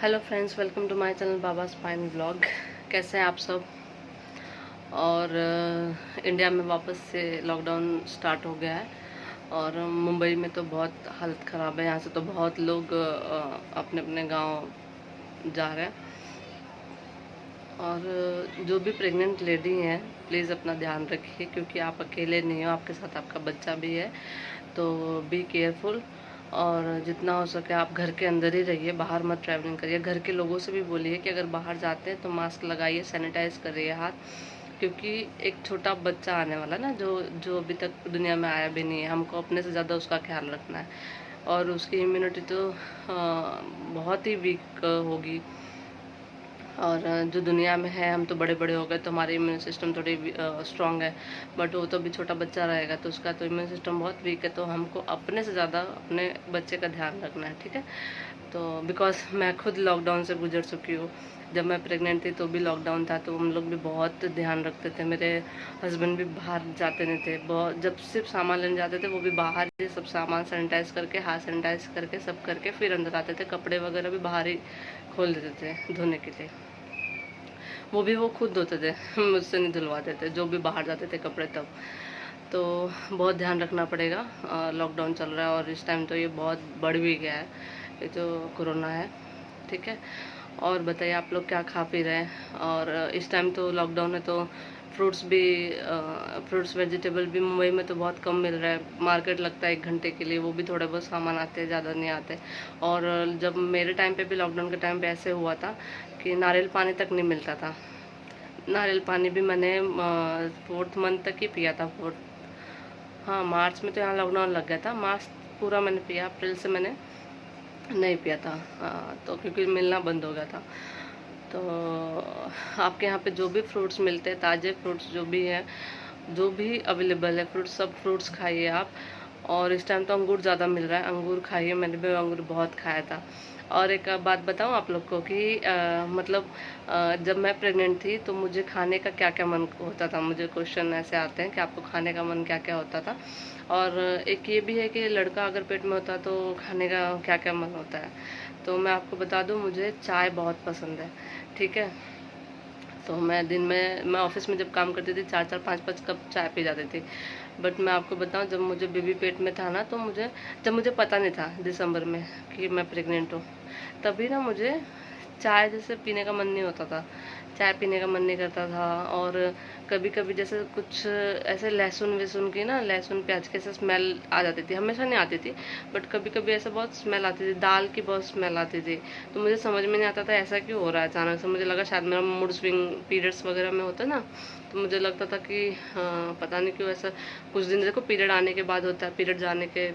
Hello friends, welcome to my channel Baba spine vlog. कैसे हैं आप सब। और इंडिया में वापस से लॉकडाउन स्टार्ट हो गया है और मुंबई में तो बहुत हालत ख़राब है। यहाँ से तो बहुत लोग अपने अपने गांव जा रहे हैं। और जो भी प्रेग्नेंट लेडी हैं प्लीज़ अपना ध्यान रखिए, क्योंकि आप अकेले नहीं हो, आपके साथ आपका बच्चा भी है। तो बी केयरफुल और जितना हो सके आप घर के अंदर ही रहिए, बाहर मत ट्रैवलिंग करिए। घर के लोगों से भी बोलिए कि अगर बाहर जाते हैं तो मास्क लगाइए, सैनिटाइज करिए हाथ, क्योंकि एक छोटा बच्चा आने वाला ना, जो जो अभी तक दुनिया में आया भी नहीं है। हमको अपने से ज़्यादा उसका ख्याल रखना है और उसकी इम्यूनिटी तो बहुत ही वीक होगी। और जो दुनिया में है, हम तो बड़े बड़े हो गए तो हमारे इम्यून सिस्टम थोड़ी स्ट्रांग है, बट वो तो अभी छोटा बच्चा रहेगा तो उसका तो इम्यून सिस्टम बहुत वीक है। तो हमको अपने से ज़्यादा अपने बच्चे का ध्यान रखना है, ठीक है। तो बिकॉज मैं खुद लॉकडाउन से गुजर चुकी हूँ। जब मैं प्रेग्नेंट थी तो भी लॉकडाउन था, तो हम लोग भी बहुत ध्यान रखते थे। मेरे हस्बैंड भी बाहर जाते नहीं थे, बहुत जब सिर्फ सामान लेने जाते थे वो भी बाहर ही सब सामान सैनिटाइज करके, हाथ सैनिटाइज करके सब करके फिर अंदर आते थे। कपड़े वगैरह भी बाहर ही खोल देते थे धोने के लिए, वो भी वो खुद धोते थे मुझसे नहीं धुलवाते थे, जो भी बाहर जाते थे कपड़े तब। तो बहुत ध्यान रखना पड़ेगा। लॉकडाउन चल रहा है और इस टाइम तो ये बहुत बढ़ भी गया है, ये तो कोरोना है, ठीक है। और बताइए आप लोग क्या खा पी रहे हैं। और इस टाइम तो लॉकडाउन है तो फ्रूट्स भी, फ्रूट्स वेजिटेबल भी मुंबई में तो बहुत कम मिल रहा है। मार्केट लगता है 1 घंटे के लिए, वो भी थोड़े बहुत सामान आते हैं, ज़्यादा नहीं आते। और जब मेरे टाइम पे भी लॉकडाउन के टाइम पे ऐसे हुआ था कि नारियल पानी तक नहीं मिलता था। नारियल पानी भी मैंने 4th मंथ तक ही पिया था। हाँ, मार्च में तो यहाँ लॉकडाउन लग गया था, मार्च पूरा मैंने पिया, अप्रैल से मैंने नहीं पिया था। तो क्योंकि मिलना बंद हो गया था। तो आपके यहाँ पे जो भी फ्रूट्स मिलते हैं, ताज़े फ्रूट्स जो भी हैं, जो भी अवेलेबल है फ्रूट्स, सब फ्रूट्स खाइए आप। और इस टाइम तो अंगूर ज़्यादा मिल रहा है, अंगूर खाइए। मैंने भी अंगूर बहुत खाया था। और एक बात बताऊँ आप लोग को कि मतलब जब मैं प्रेग्नेंट थी तो मुझे खाने का क्या क्या मन होता था। मुझे क्वेश्चन ऐसे आते हैं कि आपको खाने का मन क्या क्या होता था। और एक ये भी है कि लड़का अगर पेट में होता तो खाने का क्या क्या मन होता है। तो मैं आपको बता दूं, मुझे चाय बहुत पसंद है, ठीक है। तो मैं दिन में, मैं ऑफिस में जब काम करती थी 4-4 5-5 कप चाय पी जाती थी। बट मैं आपको बताऊं, जब मुझे बेबी पेट में था ना, तो जब मुझे पता नहीं था दिसंबर में कि मैं प्रेग्नेंट हूँ, तभी ना मुझे चाय जैसे पीने का मन नहीं होता था, चाय पीने का मन नहीं करता था। और कभी कभी जैसे कुछ ऐसे लहसुन वहसुन की ना, लहसुन प्याज की ऐसे स्मेल आ जाती थी, हमेशा नहीं आती थी, बट कभी कभी ऐसे बहुत स्मेल आती थी, दाल की बहुत स्मेल आती थी। तो मुझे समझ में नहीं आता था ऐसा क्यों हो रहा है अचानक से। मुझे लगा शायद मेरा मूड स्विंग पीरियड्स वगैरह में होता है ना, तो मुझे लगता था कि पता नहीं क्यों ऐसा। कुछ दिन देखो, पीरियड आने के बाद होता है, पीरियड जाने के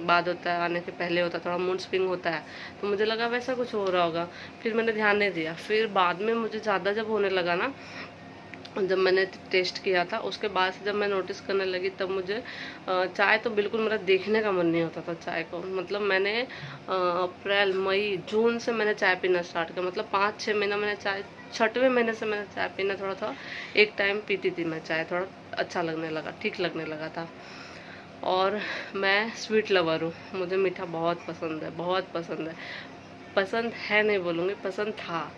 बाद होता है, आने के पहले होता है, थोड़ा मूड स्विंग होता है। तो मुझे लगा वैसा कुछ हो रहा होगा, फिर मैंने ध्यान नहीं दिया। फिर बाद में मुझे ज़्यादा जब होने लगा ना, जब मैंने टेस्ट किया था उसके बाद से जब मैं नोटिस करने लगी, तब मुझे चाय तो बिल्कुल मेरा देखने का मन नहीं होता था चाय को। मतलब मैंने अप्रैल मई जून से मैंने चाय पीना स्टार्ट किया, मतलब 5-6 महीना मैंने चाय, 6वें महीने से मैंने चाय पीना थोड़ा थोड़ा एक टाइम पीती थी मैं चाय, थोड़ा अच्छा लगने लगा, ठीक लगने लगा था। और मैं स्वीट लवर हूँ, मुझे मीठा बहुत पसंद है, बहुत पसंद है। पसंद है नहीं बोलूँगी, पसंद था।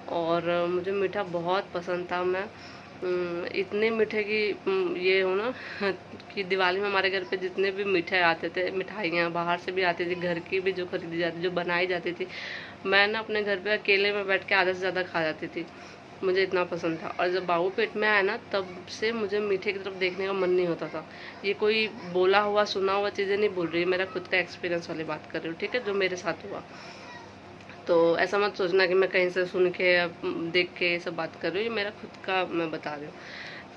और मुझे मीठा बहुत पसंद था। मैं इतने मीठे की ये हूँ ना कि दिवाली में हमारे घर पे जितने भी मीठे आते थे, मिठाइयाँ बाहर से भी आती थी, घर की भी जो खरीदी जाती, जो बनाई जाती थी, मैं ना अपने घर पे अकेले में बैठ के आधे से ज़्यादा खा जाती थी। मुझे इतना पसंद था। और जब बाबू पेट में आया ना, तब से मुझे मीठे की तरफ देखने का मन नहीं होता था। ये कोई बोला हुआ सुना हुआ चीज़ें नहीं बोल रही, मेरा खुद का एक्सपीरियंस वाली बात कर रही हूँ, ठीक है, जो मेरे साथ हुआ। तो ऐसा मत सोचना कि मैं कहीं से सुन के या देख के ये सब बात कर रही हूँ, ये मेरा खुद का मैं बता रही हूँ।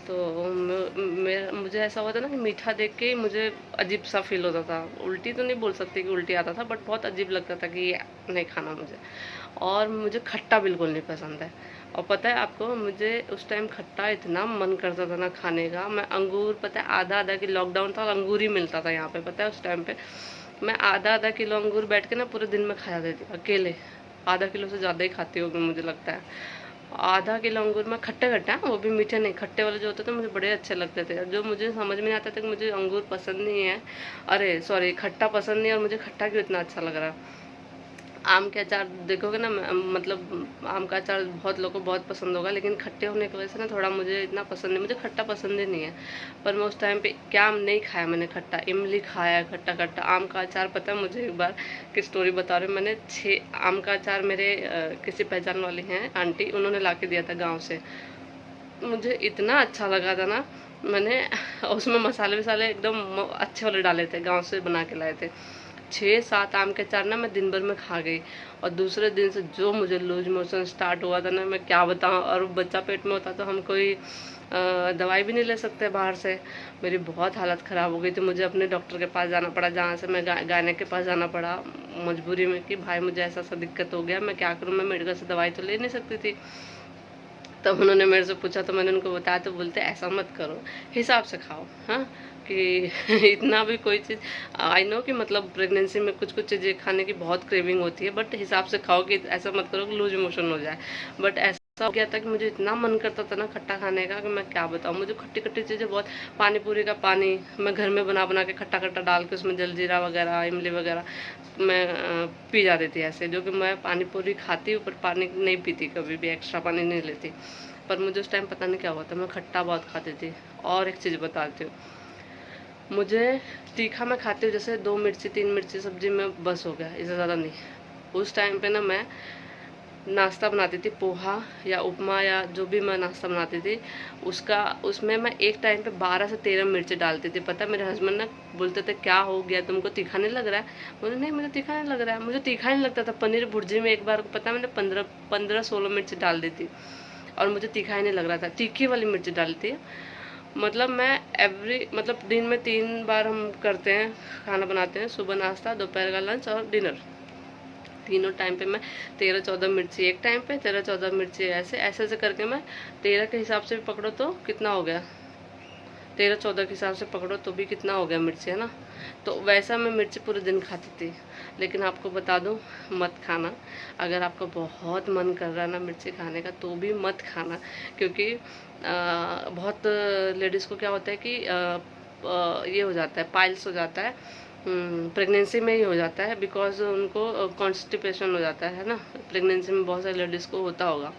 तो मुझे ऐसा होता ना कि मीठा देख के ही मुझे अजीब सा फील होता था। उल्टी तो नहीं बोल सकती कि उल्टी आता था, बट बहुत अजीब लगता था कि ये नहीं खाना मुझे। और मुझे खट्टा बिल्कुल नहीं पसंद है। और पता है आपको, मुझे उस टाइम खट्टा इतना मन करता था ना खाने का। मैं अंगूर, पता है, आधा आधा की, लॉकडाउन था और अंगूर ही मिलता था यहाँ पे, पता है उस टाइम पे मैं आधा आधा किलो अंगूर बैठ के ना पूरे दिन में खा जाती थी अकेले। आधा किलो से ज़्यादा ही खाती होगी मुझे लगता है। आधा किलो अंगूर में खट्टे खट्टे, हाँ, वो भी मीठे नहीं, खट्टे वाले जो होते थे मुझे बड़े अच्छे लगते थे। जो मुझे समझ में नहीं आता था कि मुझे अंगूर पसंद नहीं है, अरे सॉरी, खट्टा पसंद नहीं है, और मुझे खट्टा क्यों इतना अच्छा लग रहा है। आम के अचार देखोगे ना, मतलब आम का अचार बहुत लोगों को बहुत पसंद होगा, लेकिन खट्टे होने की वजह से ना थोड़ा मुझे इतना पसंद नहीं, मुझे खट्टा पसंद ही नहीं है। पर मैं उस टाइम पे क्या आम नहीं खाया मैंने खट्टा, इमली खाया खट्टा खट्टा। आम का अचार पता है मुझे, एक बार की स्टोरी बता रही हूँ, मैंने 6 आम का अचार मेरे किसी पहचान वाली हैं आंटी, उन्होंने ला के दिया था गाँव से। मुझे इतना अच्छा लगा था ना, मैंने उसमें मसाले वसाले एकदम अच्छे वाले डाले थे, गाँव से बना के लाए थे। 6-7 आम के अचार ना मैं दिन भर में खा गई, और दूसरे दिन से जो मुझे लूज मोशन स्टार्ट हुआ था ना, मैं क्या बताऊँ। और बच्चा पेट में होता तो हम कोई दवाई भी नहीं ले सकते बाहर से। मेरी बहुत हालत ख़राब हो गई थी, मुझे अपने डॉक्टर के पास जाना पड़ा, जहाँ से मैं गायने के पास जाना पड़ा मजबूरी में, कि भाई मुझे ऐसा सा दिक्कत हो गया, मैं क्या करूँ, मैं मेडिकल से दवाई तो ले नहीं सकती थी। तब उन्होंने मेरे से पूछा तो मैंने उनको बताया, तो बोलते ऐसा मत करो, हिसाब से खाओ। हाँ, कि इतना भी कोई चीज़, आई नो कि मतलब प्रेगनेंसी में कुछ कुछ चीज़ें खाने की बहुत क्रेविंग होती है, बट हिसाब से खाओ, कि ऐसा मत करो कि लूज मोशन हो जाए। बट ऐसा हो गया था कि मुझे इतना मन करता था ना खट्टा खाने का, कि मैं क्या बताऊँ। मुझे खट्टी खट्टी चीज़ें बहुत, पानी पूरी का पानी मैं घर में बना बना के खट्टा खट्टा डाल के उसमें जलजीरा वगैरह इमली वगैरह मैं पी जाती थी ऐसे, जो कि मैं पानी पूरी खाती हूँ पर पानी नहीं पीती, कभी भी एक्स्ट्रा पानी नहीं लेती। पर मुझे उस टाइम पता नहीं क्या हुआ था, मैं खट्टा बहुत खाती थी। और एक चीज़ बताती हूँ, मुझे तीखा मैं खाती हूँ, जैसे 2 मिर्ची 3 मिर्ची सब्जी में बस हो गया, इससे ज़्यादा नहीं। उस टाइम पे ना मैं नाश्ता बनाती थी, पोहा या उपमा या जो भी मैं नाश्ता बनाती थी, उसमें मैं एक टाइम पे 12 से 13 मिर्ची डालती थी। पता है मेरे हस्बैंड ना बोलते थे क्या हो गया तुमको, तीखा नहीं लग रहा है? मुझे नहीं, मुझे तीखा नहीं लग रहा है, मुझे तीखा नहीं लगता था। पनीर भुर्जी में एक बार पता है मैंने 15-16 मिर्ची डाल दी थी, और मुझे तीखा ही नहीं लग रहा था। तीखी वाली मिर्ची डालती है, मतलब मैं मतलब दिन में 3 बार हम करते हैं, खाना बनाते हैं, सुबह नाश्ता, दोपहर का लंच और डिनर। तीनों टाइम पे मैं 13-14 मिर्ची एक टाइम पे, 13-14 मिर्ची ऐसे ऐसे ऐसे करके मैं 13 के हिसाब से भी पकड़ो तो कितना हो गया, 13-14 के हिसाब से पकड़ो तो भी कितना हो गया मिर्ची, है ना। तो वैसा मैं मिर्ची पूरे दिन खाती थी। लेकिन आपको बता दूं, मत खाना। अगर आपका बहुत मन कर रहा है ना मिर्ची खाने का, तो भी मत खाना, क्योंकि बहुत लेडीज़ को क्या होता है कि ये हो जाता है, पाइल्स हो जाता है, प्रेगनेंसी में ही हो जाता है, बिकॉज उनको कॉन्स्टिपेशन हो जाता है ना। प्रेगनेंसी में बहुत सारी लेडीज़ को होता होगा,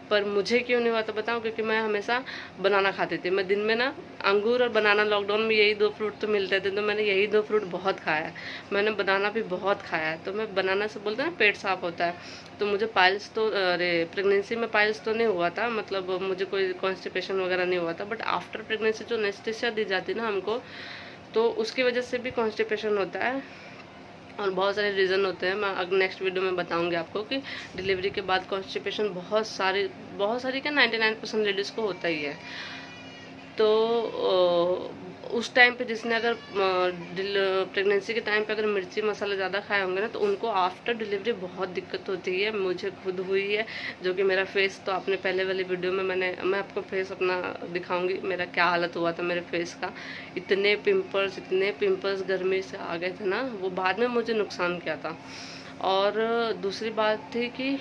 पर मुझे क्यों नहीं हुआ तो बताऊँ, क्योंकि मैं हमेशा बनाना खाती थी। मैं दिन में ना अंगूर और बनाना, लॉकडाउन में यही 2 फ्रूट तो मिलते थे, तो मैंने यही 2 फ्रूट बहुत खाया है। मैंने बनाना भी बहुत खाया है। तो मैं बनाना से बोलते हैं ना पेट साफ होता है, तो मुझे पाइल्स तो, अरे प्रेगनेंसी में पाइल्स तो नहीं हुआ था, मतलब मुझे कोई कॉन्स्टिपेशन वगैरह नहीं हुआ था। बट आफ्टर प्रेगनेंसी जो एनेस्थीसिया दी जाती है ना हमको, तो उसकी वजह से भी कॉन्स्टिपेशन होता है, और बहुत सारे रीज़न होते हैं। मैं अगर नेक्स्ट वीडियो में बताऊंगी आपको कि डिलीवरी के बाद कॉन्स्टिपेशन बहुत सारी क्या 99% लेडीज़ को होता ही है। तो उस टाइम पे जिसने अगर प्रेगनेंसी के टाइम पे अगर मिर्ची मसाले ज़्यादा खाए होंगे ना, तो उनको आफ्टर डिलीवरी बहुत दिक्कत होती है। मुझे खुद हुई है, जो कि मेरा फेस तो आपने पहले वाली वीडियो में मैं आपको फेस अपना दिखाऊंगी, मेरा क्या हालत हुआ था मेरे फेस का। इतने पिंपल्स गर्मी से आ गए थे ना, वो बाद में मुझे नुकसान किया था। और दूसरी बात थी कि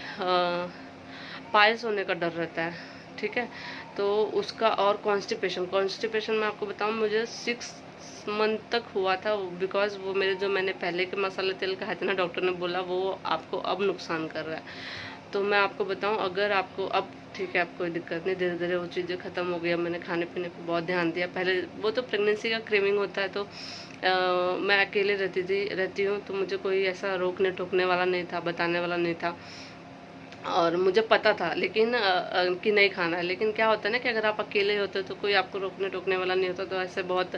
पाइल्स होने का डर रहता है, ठीक है, तो उसका। और कॉन्स्टिपेशन मैं आपको बताऊं, मुझे 6 मंथ तक हुआ था, बिकॉज वो मेरे जो मैंने पहले के मसाले तेल खाए थे ना, डॉक्टर ने बोला वो आपको अब नुकसान कर रहा है। तो मैं आपको बताऊं, अगर आपको अब ठीक है, आप कोई दिक्कत नहीं, धीरे धीरे वो चीज़ें ख़त्म हो गई। मैंने खाने पीने पर बहुत ध्यान दिया। पहले वो तो प्रेगनेंसी का क्रेविंग होता है, तो मैं अकेले रहती हूँ, तो मुझे कोई ऐसा रोकने टोकने वाला नहीं था, बताने वाला नहीं था, और मुझे पता था लेकिन कि नहीं खाना है। लेकिन क्या होता है ना कि अगर आप अकेले होते हो तो कोई आपको रोकने टोकने वाला नहीं होता, तो ऐसे बहुत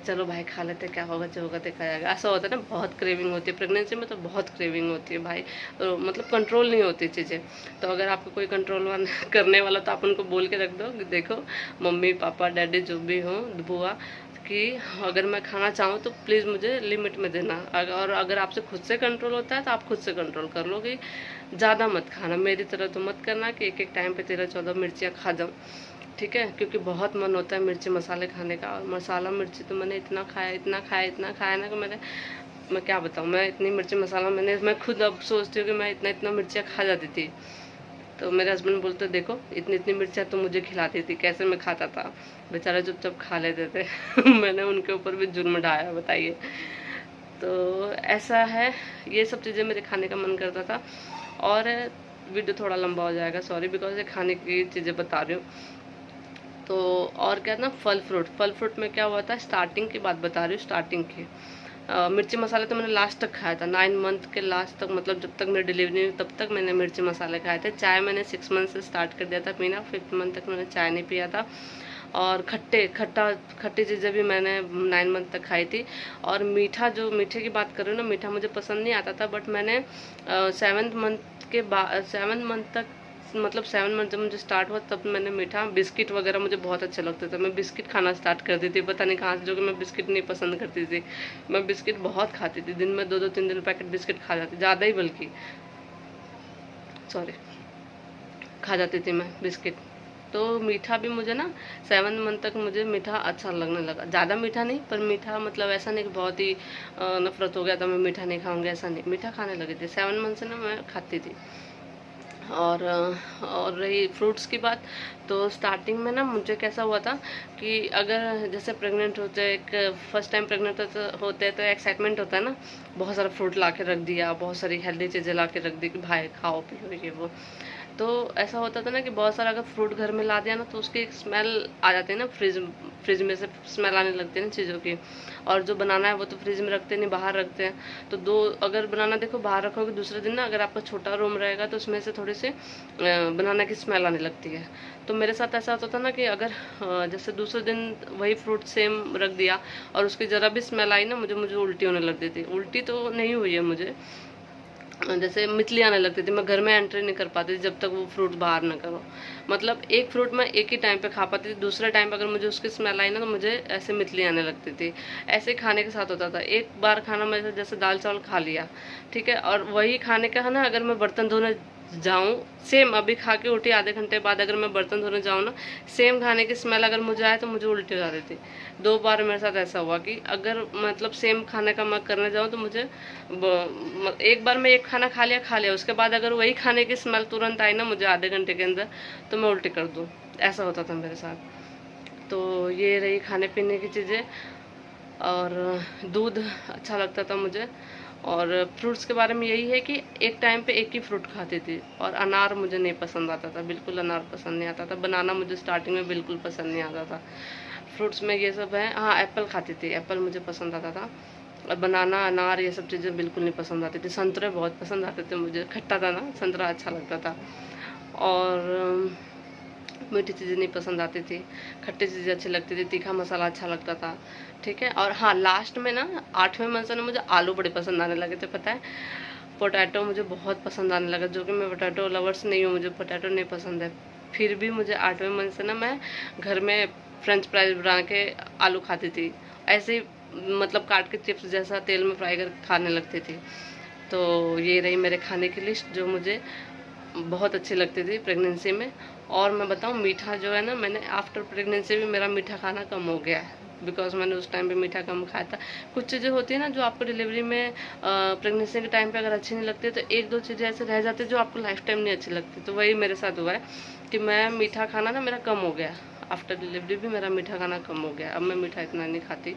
चलो भाई खा लेते, क्या होगा जो होगा देखा जाएगा, ऐसा होता है ना। बहुत क्रेविंग होती है प्रेगनेंसी में, तो बहुत क्रेविंग होती है भाई, तो मतलब कंट्रोल नहीं होती चीज़ें। तो अगर आपको कोई कंट्रोल करने वाला, तो आप उनको बोल के रख दो, देखो मम्मी पापा डैडी जो भी हो, बुआ, कि अगर मैं खाना चाहूँ तो प्लीज़ मुझे लिमिट में देना। और अगर आपसे खुद से कंट्रोल होता है तो आप खुद से कंट्रोल कर लो, कि ज़्यादा मत खाना, मेरी तरह तो मत करना कि एक टाइम पे 13-14 मिर्चियाँ खा जाऊँ, ठीक है। क्योंकि बहुत मन होता है मिर्ची मसाले खाने का, और मसाला मिर्ची तो मैंने इतना खाया ना कि मैं क्या बताऊँ, मैं इतनी मिर्ची मसाला मैं खुद अब सोचती हूँ कि मैं इतना मिर्चियाँ खा जाती थी। तो मेरे हस्बैंड बोलते देखो इतनी मिर्चियाँ तो मुझे खिलाती थी, कैसे मैं खाता था, बेचारा चुपचाप खा लेते थे। मैंने उनके ऊपर भी जुर्म ढाया, बताइए। तो ऐसा है, ये सब चीज़ें मेरे खाने का मन करता था। और वीडियो थोड़ा लंबा हो जाएगा, सॉरी, बिकॉज ये खाने की चीज़ें बता रही हूँ। तो और क्या ना, फल फ्रूट में क्या हुआ था, स्टार्टिंग की बात बता रही हूँ, स्टार्टिंग की। मिर्ची मसाले तो मैंने लास्ट तक खाया था, 9 मंथ के लास्ट तक, मतलब जब तक मेरी डिलीवरी हुई तब तक मैंने मिर्ची मसाले खाए थे। चाय मैंने 6 मंथ से स्टार्ट कर दिया था पीना, 5th मंथ तक मैंने चाय नहीं पिया था। और खट्टी चीज़ें भी मैंने 9 मंथ तक खाई थी। और मीठे की बात कर रही हूँ ना, मीठा मुझे पसंद नहीं आता था, बट मैंने 7 मंथ तक, मतलब 7 मंथ जब मुझे स्टार्ट हुआ तब मैंने मीठा, बिस्किट वगैरह मुझे बहुत अच्छे लगते थे, मैं बिस्किट खाना स्टार्ट कर दी थी, पता नहीं कहाँ से, जो कि मैं बिस्किट नहीं पसंद करती थी। मैं बिस्किट बहुत खाती थी, दिन में 2-3 पैकेट बिस्किट खा जाती, ज़्यादा ही बल्कि, सॉरी, खा जाती थी मैं बिस्किट। तो मीठा भी मुझे ना 7 मंथ तक मुझे मीठा अच्छा लगने लगा, ज़्यादा मीठा नहीं, पर मीठा मतलब ऐसा नहीं कि बहुत ही नफरत हो गया था, मैं मीठा नहीं खाऊंगी, ऐसा नहीं, मीठा खाने लगी थी 7 मंथ से ना, मैं खाती थी। और रही फ्रूट्स की बात, तो स्टार्टिंग में ना मुझे कैसा हुआ था कि अगर जैसे प्रेग्नेंट होते, एक फर्स्ट टाइम प्रेग्नेंट होते हैं तो एक्साइटमेंट होता है ना, बहुत सारा फ्रूट ला के रख दिया, बहुत सारी हेल्दी चीज़ें ला के रख दी कि भाई खाओ पियो ये वो। तो ऐसा होता था ना कि बहुत सारा अगर फ्रूट घर में ला दिया ना, तो उसकी एक स्मेल आ जाती है ना, फ्रिज में से स्मेल आने लगती है ना चीज़ों की। और जो बनाना है वो तो फ्रिज में रखते नहीं, बाहर रखते हैं। तो अगर बनाना देखो बाहर रखोगे, दूसरे दिन ना अगर आपका छोटा रूम रहेगा तो उसमें से थोड़ी सी बनाना की स्मेल आने लगती है। तो मेरे साथ ऐसा होता था ना कि अगर जैसे दूसरे दिन वही फ्रूट सेम रख दिया और उसकी ज़रा भी स्मेल आई ना, मुझे उल्टी होने लगती थी। उल्टी तो नहीं हुई है मुझे, जैसे मिचली आने लगती थी, मैं घर में एंट्री नहीं कर पाती थी जब तक वो फ्रूट बाहर ना करो। मतलब एक फ्रूट मैं एक ही टाइम पे खा पाती थी, दूसरे टाइम पे अगर मुझे उसकी स्मेल आई ना तो मुझे ऐसे मिचली आने लगती थी। ऐसे खाने के साथ होता था, एक बार खाना मैं जैसे दाल चावल खा लिया, ठीक है, और वही खाने का है ना, अगर मैं बर्तन धोने जाऊँ, सेम अभी खा के उठी आधे घंटे बाद अगर मैं बर्तन धोने जाऊँ ना, सेम खाने की स्मेल अगर मुझे आए तो मुझे उल्टी हो जाती थी। 2 बार मेरे साथ ऐसा हुआ कि अगर मतलब सेम खाने का मैं करने जाऊँ तो मुझे एक बार मैं एक खाना खा लिया, उसके बाद अगर वही खाने की स्मेल तुरंत आई ना मुझे आधे घंटे के अंदर, तो मैं उल्टी कर दूँ, ऐसा होता था मेरे साथ। तो ये रही खाने पीने की चीज़ें। और दूध अच्छा लगता था मुझे। और फ्रूट्स के बारे में यही है कि एक टाइम पे एक ही फ्रूट खाती थी। और अनार मुझे नहीं पसंद आता था, बिल्कुल अनार पसंद नहीं आता था। बनाना मुझे स्टार्टिंग में बिल्कुल पसंद नहीं आता था। फ्रूट्स में ये सब है, हाँ एप्पल खाती थी, एप्पल मुझे पसंद आता था। और बनाना, अनार, ये सब चीज़ें बिल्कुल नहीं पसंद आती थी। संतरे बहुत पसंद आते थे मुझे, खट्टा था ना संतरा, अच्छा लगता था। और मीठी चीज़ें नहीं पसंद आती थी, खट्टी चीज़ें अच्छी लगती थी, तीखा मसाला अच्छा लगता था, ठीक है। और हाँ, लास्ट में ना 8वें मंथ से ना मुझे आलू बड़े पसंद आने लगे थे, पता है। पोटैटो मुझे बहुत पसंद आने लगा, जो कि मैं पोटैटो लवर्स नहीं हूँ, मुझे पोटैटो नहीं पसंद है। फिर भी मुझे 8वें मंथ से ना मैं घर में फ्रेंच फ्राइज बना के आलू खाती थी, ऐसे ही मतलब काट के चिप्स जैसा तेल में फ्राई कर खाने लगती थी। तो ये रही मेरे खाने की लिस्ट जो मुझे बहुत अच्छी लगती थी प्रेगनेंसी में। और मैं बताऊं, मीठा जो है ना, मैंने आफ्टर प्रेगनेंसी भी मेरा मीठा खाना कम हो गया है, बिकॉज मैंने उस टाइम पे मीठा कम खाया था। कुछ चीज़ें होती है ना जो आपको डिलीवरी में प्रेगनेंसी के टाइम पे अगर अच्छी नहीं लगती, तो 1-2 चीज़ें ऐसे रह जाती है जो आपको लाइफ टाइम नहीं अच्छी लगती। तो वही मेरे साथ हुआ है कि मैं मीठा खाना ना मेरा कम हो गया, आफ्टर डिलीवरी भी मेरा मीठा खाना कम हो गया, अब मैं मीठा इतना नहीं खाती।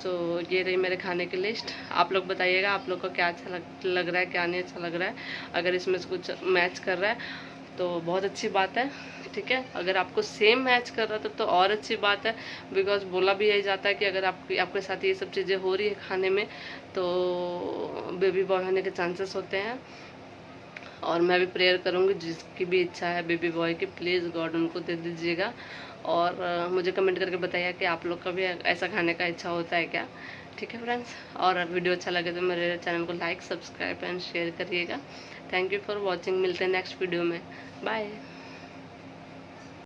तो ये रही मेरे खाने की लिस्ट। आप लोग बताइएगा आप लोग को क्या अच्छा लग रहा है, क्या नहीं अच्छा लग रहा है। अगर इसमें से कुछ मैच कर रहा है तो बहुत अच्छी बात है, ठीक है। अगर आपको सेम मैच कर रहा है तो और अच्छी बात है, बिकॉज बोला भी यही जाता है कि अगर आपके साथ ये सब चीज़ें हो रही है खाने में, तो बेबी बॉय होने के चांसेस होते हैं। और मैं भी प्रेयर करूँगी, जिसकी भी इच्छा है बेबी बॉय की, प्लीज़ गॉड उनको दे दीजिएगा। और मुझे कमेंट करके बताइए कि आप लोग का भी ऐसा खाने का इच्छा होता है क्या, ठीक है फ्रेंड्स। और वीडियो अच्छा लगे तो मेरे चैनल को लाइक, सब्सक्राइब एंड शेयर करिएगा। थैंक यू फॉर वॉचिंग, मिलते हैं नेक्स्ट वीडियो में, बाय।